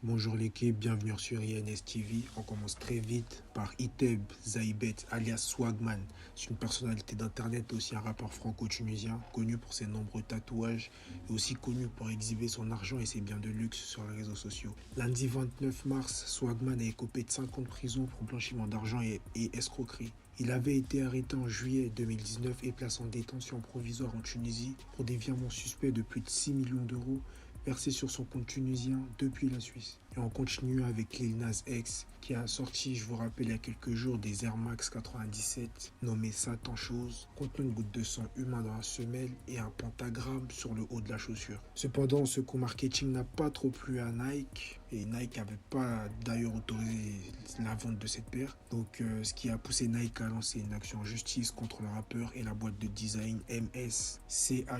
Bonjour l'équipe, bienvenue sur INS TV. On commence très vite par Iteb Zaïbet alias Swagman. C'est une personnalité d'internet, aussi un rappeur franco-tunisien, connu pour ses nombreux tatouages et aussi connu pour exhiber son argent et ses biens de luxe sur les réseaux sociaux. Lundi 29 mars, Swagman a écopé de 5 ans de prison pour blanchiment d'argent et escroquerie. Il avait été arrêté en juillet 2019 et placé en détention provisoire en Tunisie pour des virements suspects de plus de 6 millions d'euros versé sur son compte tunisien depuis la Suisse. Et on continue avec Lil Nas X qui a sorti, je vous rappelle, il y a quelques jours des Air Max 97 nommés Satan Chose, contenant une goutte de sang humain dans la semelle et un pentagramme sur le haut de la chaussure. Cependant, ce co-marketing n'a pas trop plu à Nike et Nike n'avait pas d'ailleurs autorisé la vente de cette paire. Donc ce qui a poussé Nike à lancer une action en justice contre le rappeur et la boîte de design MSCHF.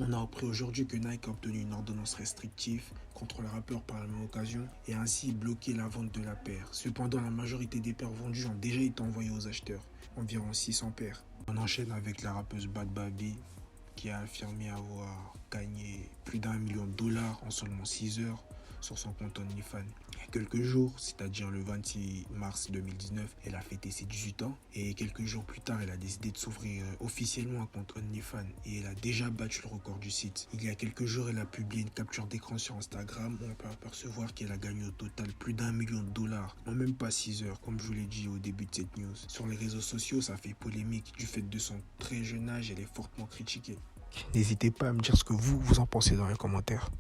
On a appris aujourd'hui que Nike a obtenu une ordonnance restrictive contre le rappeur par la même occasion et a ainsi bloqué la vente de la paire. Cependant, la majorité des paires vendues ont déjà été envoyées aux acheteurs, environ 600 paires. On enchaîne avec la rappeuse Bhad Bhabie qui a affirmé avoir gagné plus d'1 million de dollars en seulement 6 heures sur son compte OnlyFans. Il y a quelques jours, c'est-à-dire le 26 mars 2019, elle a fêté ses 18 ans et quelques jours plus tard, elle a décidé de s'ouvrir officiellement un compte OnlyFans et elle a déjà battu le record du site. Il y a quelques jours, elle a publié une capture d'écran sur Instagram où on peut apercevoir qu'elle a gagné au total plus d'1 million de dollars en même pas 6 heures, comme je vous l'ai dit au début de cette news. Sur les réseaux sociaux, ça fait polémique du fait de son très jeune âge, elle est fortement critiquée. N'hésitez pas à me dire ce que vous en pensez dans les commentaires.